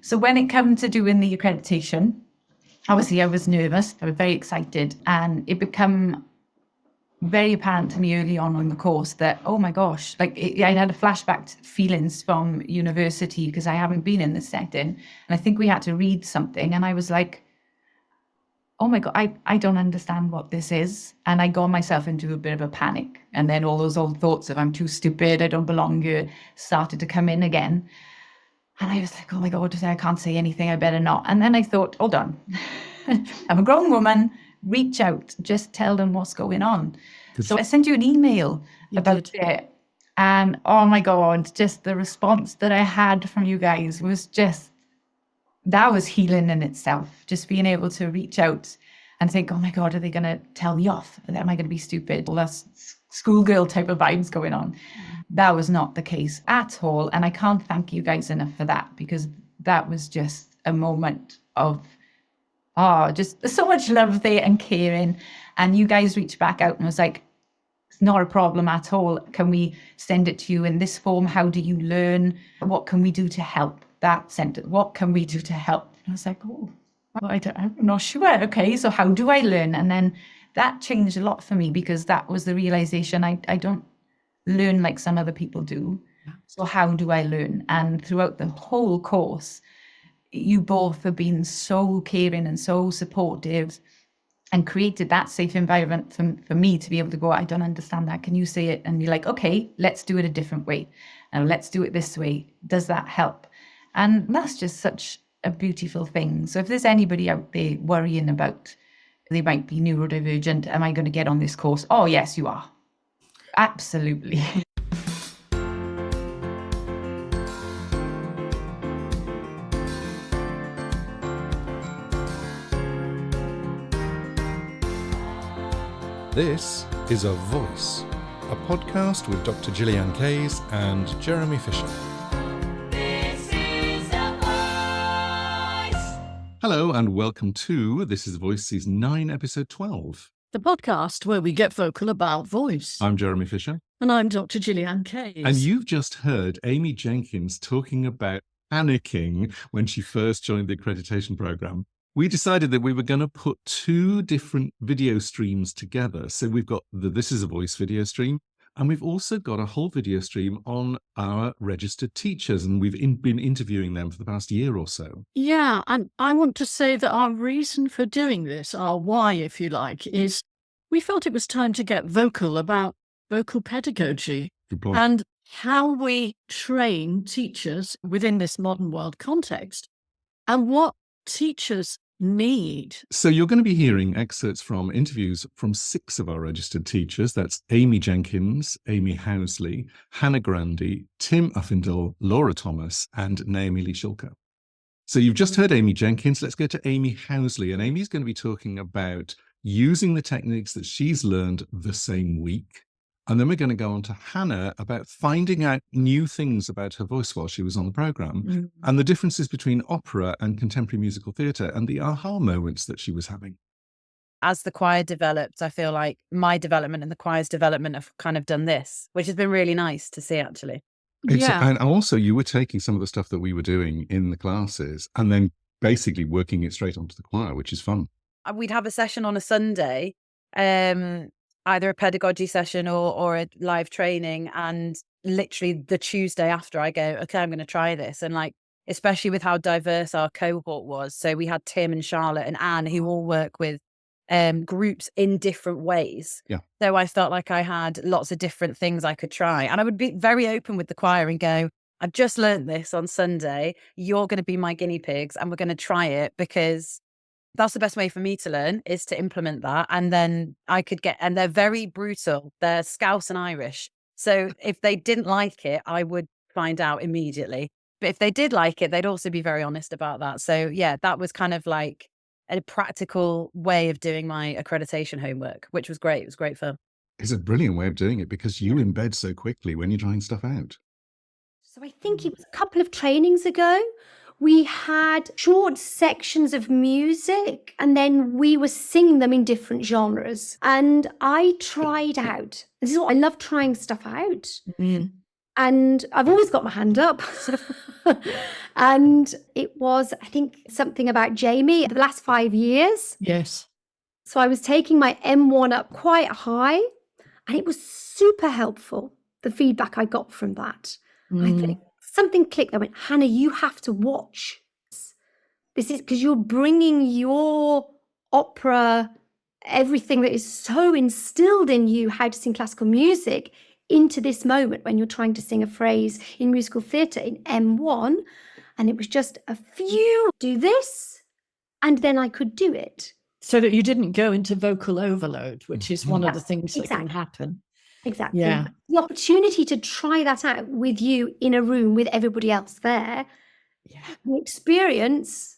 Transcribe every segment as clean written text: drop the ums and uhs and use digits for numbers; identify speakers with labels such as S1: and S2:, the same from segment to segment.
S1: So when it came to doing the accreditation, obviously I was nervous, I was very excited, and it became very apparent to me early on in the course that, oh my gosh, I had a flashback to feelings from university because I haven't been in this setting. And I think we had to read something and I was like, oh my God, I don't understand what this is. And I got myself into a bit of a panic. And then all those old thoughts of I'm too stupid, I don't belong here, started to come in again. And I was like, oh my God, I can't say anything, I better not. And then I thought, hold on, I'm a grown woman, reach out, just tell them what's going on. So I sent you an email about it. And oh my God, just the response that I had from you guys was just, that was healing in itself. Just being able to reach out and think, oh my God, are they going to tell me off? Am I going to be stupid? All that schoolgirl type of vibes going on. That was not the case at all. And I can't thank you guys enough for that, because that was just a moment of, just so much love there and caring. And you guys reached back out and was like, it's not a problem at all. Can we send it to you in this form? How do you learn? What can we do to help? That sentence, what can we do to help? And I was like, oh, well, I'm not sure. Okay, so how do I learn? And then that changed a lot for me, because that was the realization I don't learn like some other people do. So how do I learn? And throughout the whole course, you both have been so caring and so supportive and created that safe environment for me to be able to go, I don't understand that. Can you say it? And you're like, okay, let's do it a different way. And let's do it this way. Does that help? And that's just such a beautiful thing. So if there's anybody out there worrying about they might be neurodivergent, am I going to get on this course? Oh, yes, you are. Absolutely.
S2: This is A Voice, a podcast with Dr. Gillyanne Case and Jeremy Fisher. Hello and welcome to This is Voice Season 9, Episode 12.
S3: The podcast where we get vocal about voice.
S2: I'm Jeremy Fisher.
S3: And I'm Dr. Gillyanne Case.
S2: And you've just heard Amy Jenkins talking about panicking when she first joined the Accreditation Programme. We decided that we were going to put two different video streams together. So we've got the This is a Voice video stream, and we've also got a whole video stream on our registered teachers, and we've been interviewing them for the past year or so.
S3: Yeah, and I want to say that our reason for doing this, our why, if you like, is we felt it was time to get vocal about vocal pedagogy and how we train teachers within this modern world context and what teachers need.
S2: So you're going to be hearing excerpts from interviews from 6 of our registered teachers. That's Amy Jenkins, Amy Housley, Hannah Grandy, Tim Uffindell, Laura Thomas, and Naomi Lee Schulke. So you've just heard Amy Jenkins. Let's go to Amy Housley. And Amy's going to be talking about using the techniques that she's learned the same week. And then we're going to go on to Hannah about finding out new things about her voice while she was on the programme and the differences between opera and contemporary musical theatre and the aha moments that she was having.
S4: As the choir developed, I feel like my development and the choir's development have kind of done this, which has been really nice to see, actually.
S2: And also you were taking some of the stuff that we were doing in the classes and then basically working it straight onto the choir, which is fun.
S4: We'd have a session on a Sunday, either a pedagogy session or a live training, and literally the Tuesday after I go, okay, I'm going to try this. And like, especially with how diverse our cohort was. So we had Tim and Charlotte and Anne who all work with groups in different ways.
S2: Yeah.
S4: So I felt like I had lots of different things I could try. And I would be very open with the choir and go, I've just learned this on Sunday. You're going to be my guinea pigs and we're going to try it, because that's the best way for me to learn, is to implement that. And then I could and they're very brutal. They're Scouse and Irish. So if they didn't like it, I would find out immediately. But if they did like it, they'd also be very honest about that. So yeah, that was kind of like a practical way of doing my accreditation homework, which was great. It was great fun.
S2: It's a brilliant way of doing it because you embed so quickly when you're trying stuff out.
S5: So I think it was a couple of trainings ago. We had short sections of music and then we were singing them in different genres. And I tried out. This is what I love, trying stuff out. And I've always got my hand up. And it was, I think, something about Jamie the last 5 years.
S3: Yes.
S5: So I was taking my M1 up quite high, and it was super helpful, the feedback I got from that. I think something clicked. I went, Hannah, you have to watch. This is because you're bringing your opera, everything that is so instilled in you, how to sing classical music, into this moment when you're trying to sing a phrase in musical theatre in M1. And it was just a few, do this, and then I could do it.
S3: So that you didn't go into vocal overload, which is one of the things that can happen.
S5: Exactly.
S3: Yeah.
S5: The opportunity to try that out with you in a room with everybody else there, the experience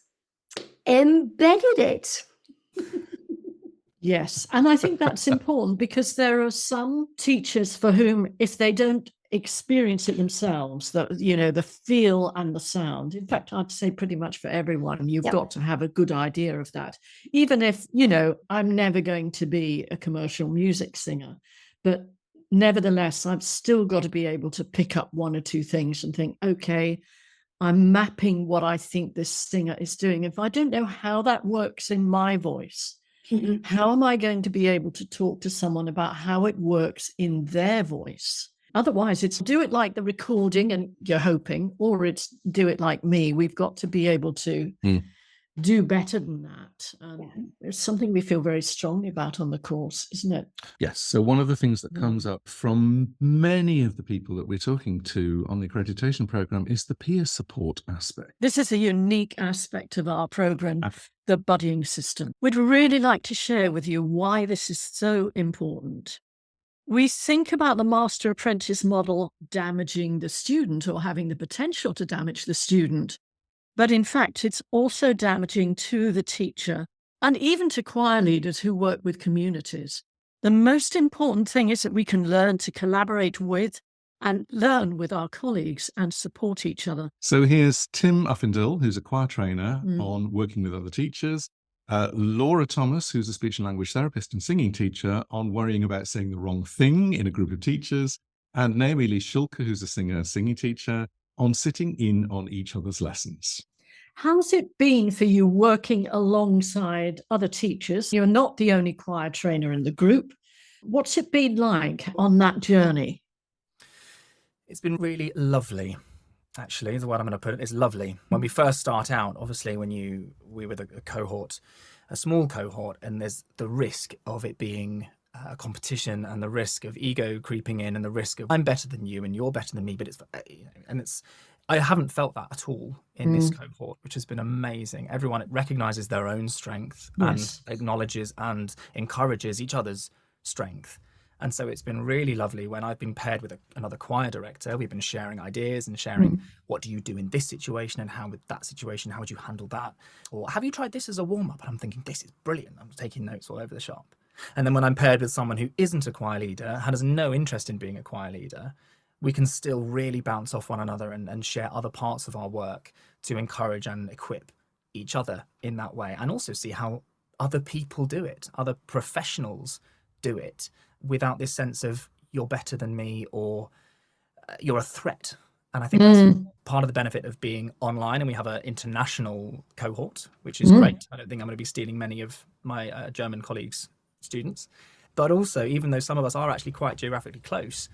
S5: embedded it.
S3: Yes. And I think that's important because there are some teachers for whom, if they don't experience it themselves, that, you know, the feel and the sound, in fact, I'd say pretty much for everyone, you've got to have a good idea of that. Even if, you know, I'm never going to be a commercial music singer, but nevertheless, I've still got to be able to pick up one or two things and think, okay, I'm mapping what I think this singer is doing. If I don't know how that works in my voice, how am I going to be able to talk to someone about how it works in their voice? Otherwise, it's do it like the recording and you're hoping, or it's do it like me. We've got to be able to do better than that. It's something we feel very strongly about on the course, isn't it?
S2: Yes. So one of the things that comes up from many of the people that we're talking to on the accreditation programme is the peer support aspect.
S3: This is a unique aspect of our programme, the buddying system. We'd really like to share with you why this is so important. We think about the master apprentice model damaging the student or having the potential to damage the student. But in fact, it's also damaging to the teacher and even to choir leaders who work with communities. The most important thing is that we can learn to collaborate with and learn with our colleagues and support each other.
S2: So here's Tim Uffindell, who's a choir trainer on working with other teachers. Laura Thomas, who's a speech and language therapist and singing teacher, on worrying about saying the wrong thing in a group of teachers. And Naomi Lee Schulke, who's a singer, singing teacher, on sitting in on each other's lessons.
S3: How's it been for you working alongside other teachers? You're not the only choir trainer in the group. What's it been like on that journey?
S6: It's been really lovely, actually, is the word I'm going to put it. It's lovely. When we first start out, obviously, we were a cohort, a small cohort, and there's the risk of it being a competition and the risk of ego creeping in and the risk of I'm better than you and you're better than me, but I haven't felt that at all in this cohort, which has been amazing. Everyone recognizes their own strength and acknowledges and encourages each other's strength. And so it's been really lovely when I've been paired with another choir director. We've been sharing ideas and sharing what do you do in this situation and how with that situation, how would you handle that? Or have you tried this as a warm-up? And I'm thinking, this is brilliant. I'm taking notes all over the shop. And then when I'm paired with someone who isn't a choir leader, has no interest in being a choir leader, we can still really bounce off one another and share other parts of our work to encourage and equip each other in that way. And also see how other people do it, other professionals do it, without this sense of you're better than me or you're a threat. And I think that's part of the benefit of being online. And we have an international cohort, which is great. I don't think I'm going to be stealing many of my German colleagues' students. But also, even though some of us are actually quite geographically close,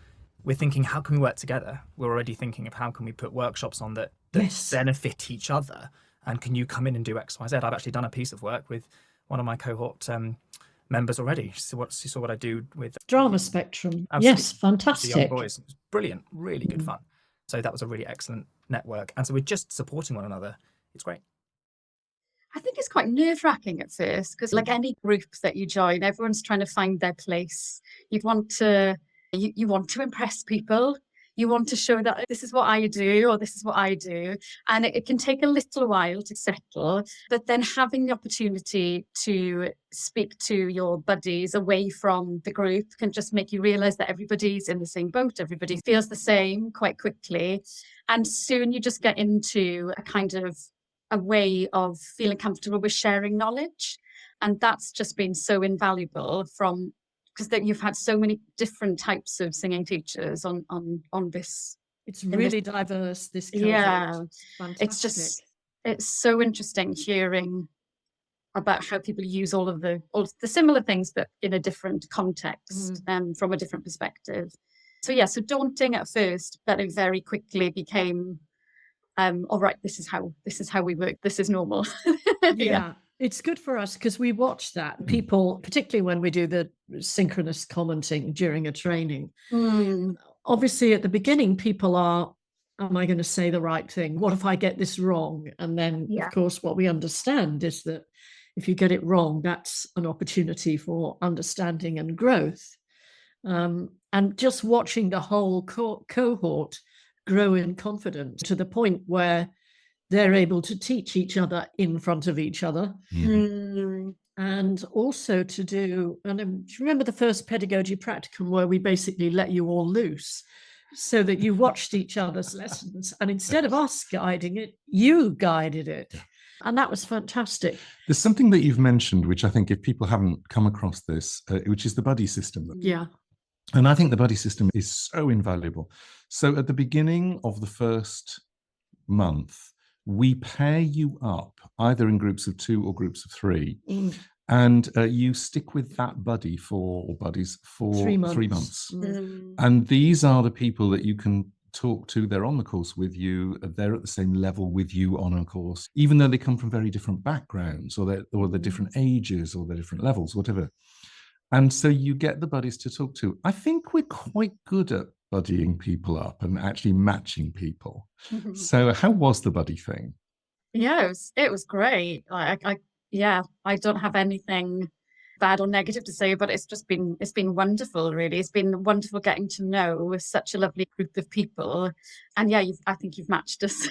S6: we're thinking, how can we work together? We're already thinking of how can we put workshops on that benefit each other. And can you come in and do X, Y, Z? I've actually done a piece of work with one of my cohort members already. She saw what I do with
S3: Drama Spectrum.
S6: Absolutely.
S3: Yes, fantastic.
S6: The young boys. It was brilliant, really good fun. So that was a really excellent network. And so we're just supporting one another. It's great.
S7: I think it's quite nerve-wracking at first because like any group that you join, everyone's trying to find their place. You want to impress people. You want to show that this is what I do or this is what I do. And it can take a little while to settle, but then having the opportunity to speak to your buddies away from the group can just make you realize that everybody's in the same boat. Everybody feels the same quite quickly. And soon you just get into a kind of a way of feeling comfortable with sharing knowledge. And that's just been so invaluable because you've had so many different types of singing teachers on this
S3: It's really diverse, this cohort.
S7: Yeah,
S3: Fantastic.
S7: it's so interesting hearing about how people use all the similar things, but in a different context and from a different perspective. So yeah, so daunting at first, but it very quickly became, all right, this is how we work. This is normal.
S3: Yeah. It's good for us because we watch that. People, particularly when we do the synchronous commenting during a training, obviously at the beginning, people are, am I going to say the right thing? What if I get this wrong? And then, of course, what we understand is that if you get it wrong, that's an opportunity for understanding and growth. And just watching the whole cohort grow in confidence to the point where they're able to teach each other in front of each other. And also to do, and do you remember the first pedagogy practicum where we basically let you all loose so that you watched each other's lessons, and instead of us guiding it, you guided it. And that was fantastic.
S2: There's something that you've mentioned, which I think if people haven't come across this, which is the buddy system.
S3: Yeah.
S2: And I think the buddy system is so invaluable. So at the beginning of the first month, we pair you up either in groups of 2 or groups of 3, and you stick with that buddy or buddies for 3 months. And these are the people that you can talk to. They're on the course with you. They're at the same level with you on a course, even though they come from very different backgrounds, or they're different ages, or they're different levels, whatever. And so you get the buddies to talk to. I think we're quite good at buddying people up and actually matching people. So how was the buddy thing?
S7: Yeah, it was great. I don't have anything bad or negative to say, but it's been wonderful, really. It's been wonderful getting to know such a lovely group of people. And yeah, I think you've matched us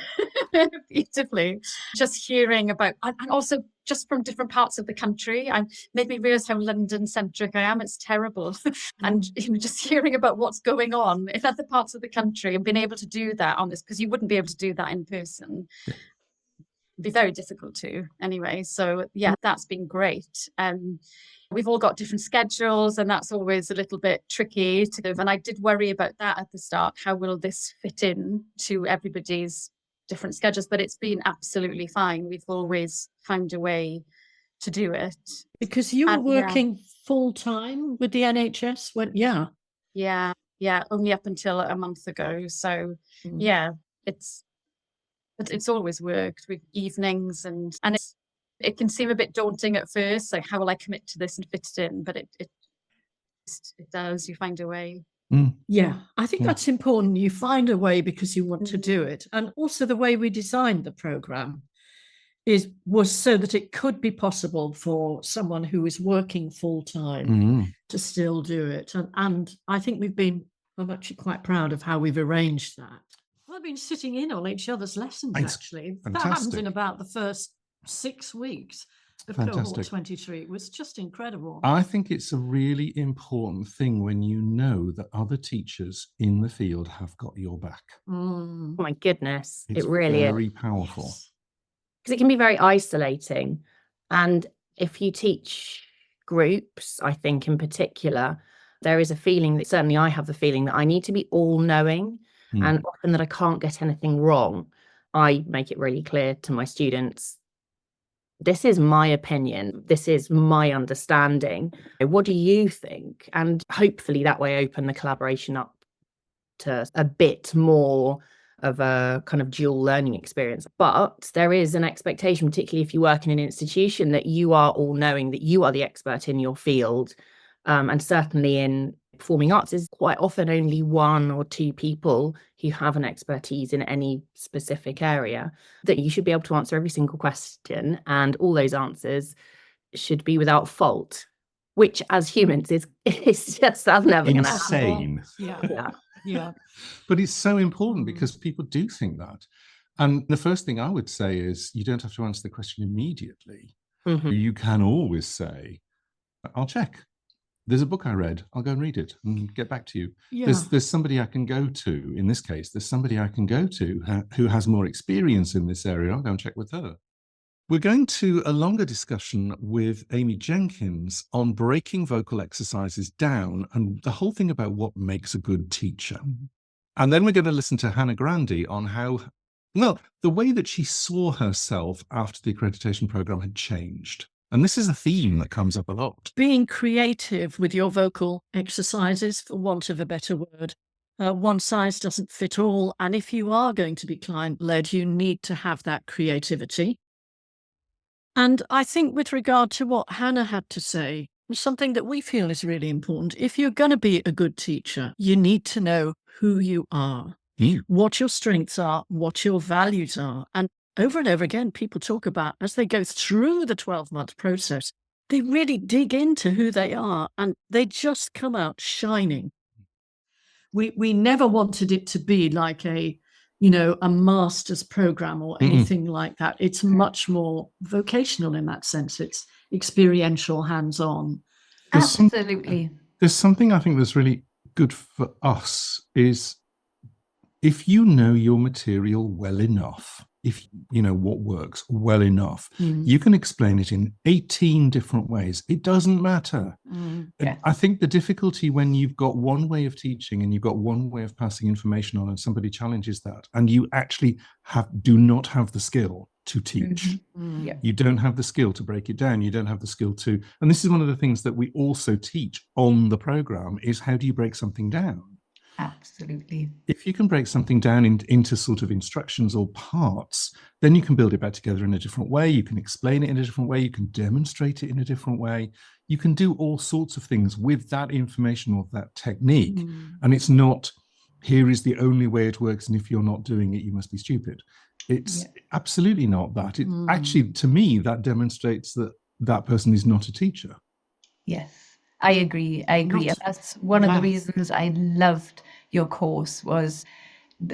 S7: beautifully. Just hearing about, and also just from different parts of the country, and made me realize how London-centric I am. It's terrible. And just hearing about what's going on in other parts of the country and being able to do that on this, because you wouldn't be able to do that in person. It'd be very difficult to anyway. So yeah, that's been great. We've all got different schedules, and that's always a little bit tricky and I did worry about that at the start. How will this fit in to everybody's different schedules? But it's been absolutely fine. We've always found a way to do it. Because
S3: you were working full time with the NHS
S7: Yeah, only up until a month ago. So yeah, it's always worked with evenings, and it can seem a bit daunting at first, like how will I commit to this and fit it in? But it does. You find a way.
S3: Yeah, I think that's important. You find a way because you want to do it. And also the way we designed the programme was so that it could be possible for someone who is working full time to still do it. And I think I'm actually quite proud of how we've arranged that. I've been sitting in on each other's lessons, actually.
S2: Fantastic.
S3: That happened in about the first 6 weeks of cohort 23. It was just incredible.
S2: I think it's a really important thing when you know that other teachers in the field have got your back.
S8: Oh my goodness,
S2: It's
S8: it really is.
S2: very powerful.
S8: Because it can be very isolating. And if you teach groups, I think in particular, there is a feeling that, certainly I have the feeling that I need to be all-knowing, and often that I can't get anything wrong. I make it really clear to my students, this is my opinion, this is my understanding. What do you think? And hopefully that way open the collaboration up to a bit more of a kind of dual learning experience. But there is an expectation, particularly if you work in an institution, that you are all knowing, that you are the expert in your field. And certainly in performing arts is quite often only 1 or 2 people who have an expertise in any specific area, that you should be able to answer every single question, and all those answers should be without fault, which as humans is just, that's never going to happen.
S2: Insane. Yeah. But it's so important because people do think that. And the first thing I would say is you don't have to answer the question immediately. You can always say, I'll check. There's a book I read. I'll go and read it and get back to you. There's somebody I can go to. In this case, there's somebody I can go to who has more experience in this area. I'll go and check with her. We're going to a longer discussion with Amy Jenkins on breaking vocal exercises down and the whole thing about what makes a good teacher. And then we're going to listen to Hannah Grandy on how, well, the way that she saw herself after the accreditation programme had changed. And this is a theme that comes up a lot.
S3: Being creative with your vocal exercises, for want of a better word. One size doesn't fit all. And if you are going to be client-led, you need to have that creativity. And I think with regard to what Hannah had to say, something that we feel is really important. If you're going to be a good teacher, you need to know who you are, what your strengths are, what your values are. And over again, people talk about, as they go through the 12-month process, they really dig into who they are and they just come out shining. We never wanted it to be like a master's program or anything like that. It's much more vocational in that sense. It's experiential, hands-on.
S1: Absolutely.
S2: There's something I think that's really good for us is if you know your material well enough, if you know what works well enough, you can explain it in 18 different ways. It doesn't matter.
S1: Yeah.
S2: I think the difficulty when you've got one way of teaching and you've got one way of passing information on and somebody challenges that and you actually do not have the skill to teach.
S1: Yeah.
S2: You don't have the skill to break it down. You don't have the skill to, and this is one of the things that we also teach on the programme is how do you break something down?
S1: Absolutely.
S2: If you can break something down into sort of instructions or parts, then you can build it back together in a different way. You can explain it in a different way. You can demonstrate it in a different way. You can do all sorts of things with that information or that technique. And it's not, here is the only way it works. And if you're not doing it, you must be stupid. It's absolutely not that. It actually, to me, that demonstrates that that person is not a teacher.
S1: Yes, I agree. That's one of the reasons I loved your course was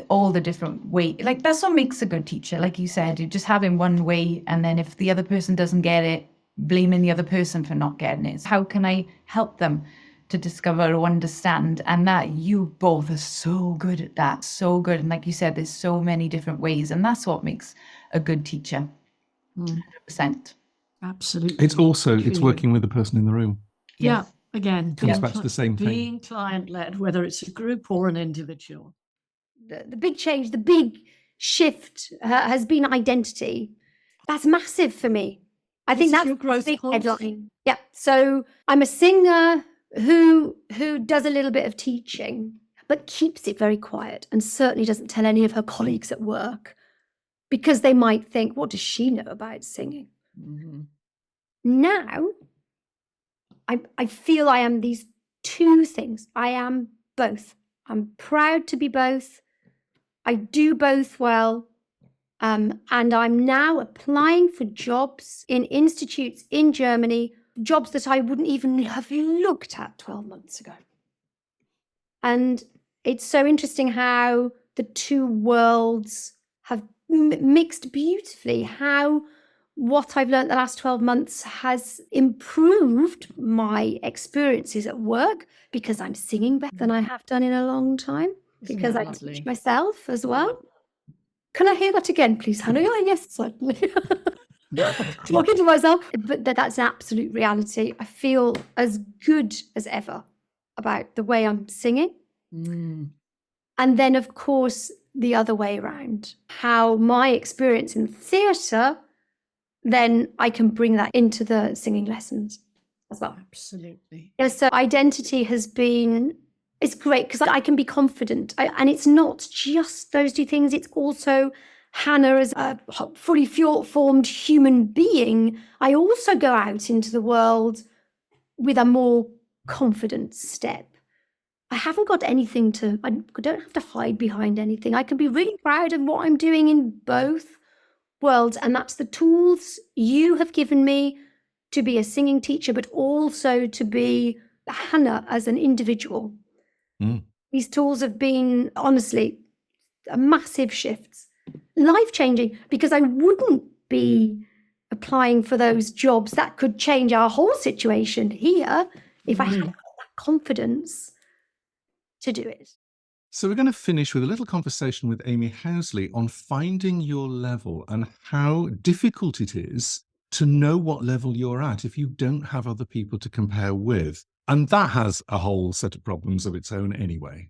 S1: all the different ways. Like, that's what makes a good teacher. Like you said, you just have in one way, and then if the other person doesn't get it, blaming the other person for not getting it. How can I help them to discover or understand? And that you both are so good at that, so good. And like you said, there's so many different ways, and that's what makes a good teacher. 100%.
S3: Absolutely.
S2: It's working with the person in the room.
S3: Yeah. Again,
S2: comes back to the same thing.
S3: Being client-led, whether it's a group or an individual.
S5: The big change, the big shift has been identity. That's massive for me. I think that's
S3: your growth
S5: the big
S3: point.
S5: headline. Yeah. So I'm a singer who does a little bit of teaching, but keeps it very quiet and certainly doesn't tell any of her colleagues at work because they might think, what does she know about singing? Now, I feel I am these two things. I am both. I'm proud to be both. I do both well. And I'm now applying for jobs in institutes in Germany, jobs that I wouldn't even have looked at 12 months ago. And it's so interesting how the two worlds have mixed beautifully, how what I've learned the last 12 months has improved my experiences at work because I'm singing better than I have done in a long time, because I teach myself as well. Can I hear that again, please, Hannah? Oh, yes, certainly. Talking to myself. But that's an absolute reality. I feel as good as ever about the way I'm singing. And then, of course, the other way around, how my experience in theatre, then I can bring that into the singing lessons as well.
S3: Absolutely.
S5: Yeah, so identity has been, it's great because I can be confident. And it's not just those two things. It's also Hannah as a fully formed human being. I also go out into the world with a more confident step. I haven't got anything I don't have to hide behind anything. I can be really proud of what I'm doing in both worlds. And that's the tools you have given me to be a singing teacher, but also to be Hannah as an individual. These tools have been, honestly, a massive shifts, life-changing, because I wouldn't be applying for those jobs that could change our whole situation here if I hadn't got that confidence to do it.
S2: So we're going to finish with a little conversation with Amy Housley on finding your level and how difficult it is to know what level you're at if you don't have other people to compare with. And that has a whole set of problems of its own anyway.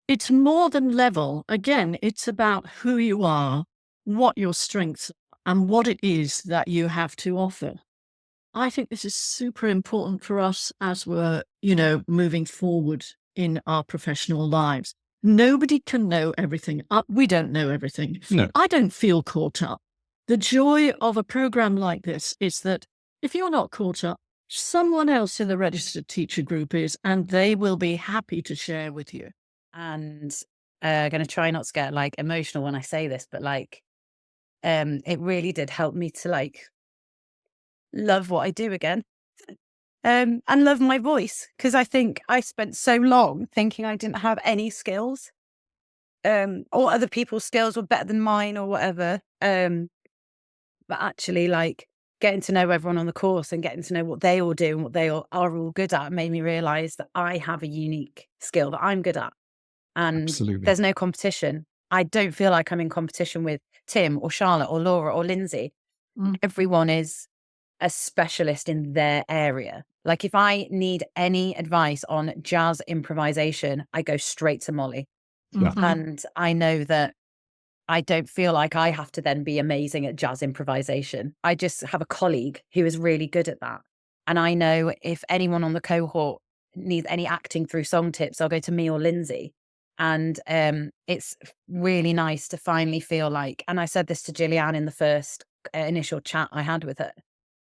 S3: it's more than level. Again, it's about who you are, what your strengths are, and what it is that you have to offer. I think this is super important for us as we're, moving forward in our professional lives. Nobody can know everything. We don't know everything.
S2: No.
S3: I don't feel caught up. The joy of a program like this is that if you're not caught up, someone else in the registered teacher group is, and they will be happy to share with you.
S4: And going to try not to get like emotional when I say this, but like, it really did help me to like love what I do again. And love my voice, because I think I spent so long thinking I didn't have any skills, or other people's skills were better than mine or whatever. But actually, like getting to know everyone on the course and getting to know what they all do and what they all are all good at made me realise that I have a unique skill that I'm good at, and
S2: Absolutely.
S4: there's no competition. I don't feel like I'm in competition with Tim or Charlotte or Laura or Lindsay. Everyone is a specialist in their area. Like if I need any advice on jazz improvisation, I go straight to Molly.
S2: Yeah.
S4: And I know that I don't feel like I have to then be amazing at jazz improvisation. I just have a colleague who is really good at that. And I know if anyone on the cohort needs any acting through song tips, I'll go to me or Lindsay. And it's really nice to finally feel like, and I said this to Gillyanne in the first initial chat I had with her,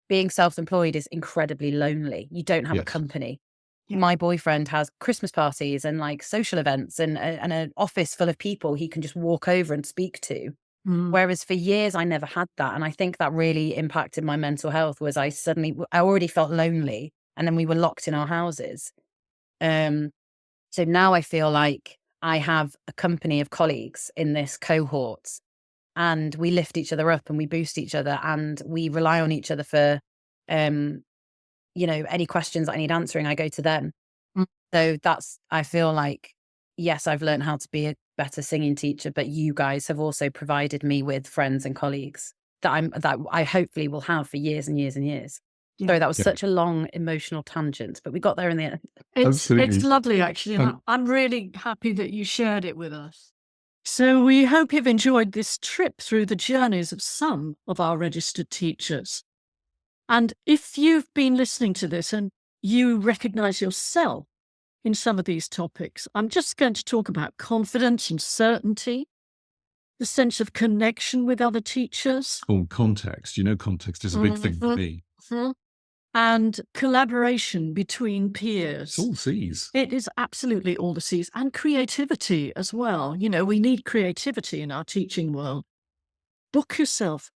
S4: being self-employed is incredibly lonely. You don't have a company. Yeah. My boyfriend has Christmas parties and like social events and an office full of people he can just walk over and speak to. Whereas for years, I never had that. And I think that really impacted my mental health. Was I already felt lonely, and then we were locked in our houses. So now I feel like I have a company of colleagues in this cohort, and we lift each other up and we boost each other, and we rely on each other for, any questions I need answering, I go to them. So I feel like, yes, I've learned how to be a better singing teacher, but you guys have also provided me with friends and colleagues that I hopefully will have for years and years and years. Yeah. Sorry, that was such a long emotional tangent, but we got there in the end.
S3: It's lovely, actually. And I'm really happy that you shared it with us. So we hope you've enjoyed this trip through the journeys of some of our registered teachers. And if you've been listening to this and you recognise yourself in some of these topics, I'm just going to talk about confidence and certainty, the sense of connection with other teachers.
S2: Oh, context. Context is a big thing for me.
S3: And collaboration between peers.
S2: It's all C's.
S3: It is absolutely all the C's. And creativity as well. We need creativity in our teaching world. Book yourself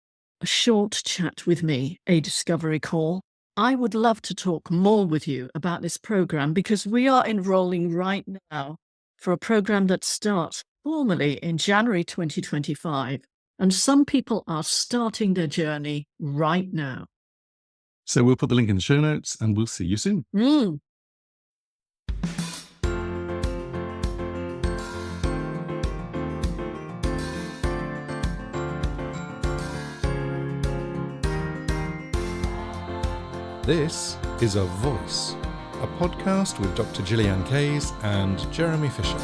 S3: a short chat with me, a discovery call. I would love to talk more with you about this program, because we are enrolling right now for a program that starts formally in January 2025. And some people are starting their journey right now.
S2: So we'll put the link in the show notes, and we'll see you soon. This is A Voice, a podcast with Dr. Gillyanne Kays and Jeremy Fisher.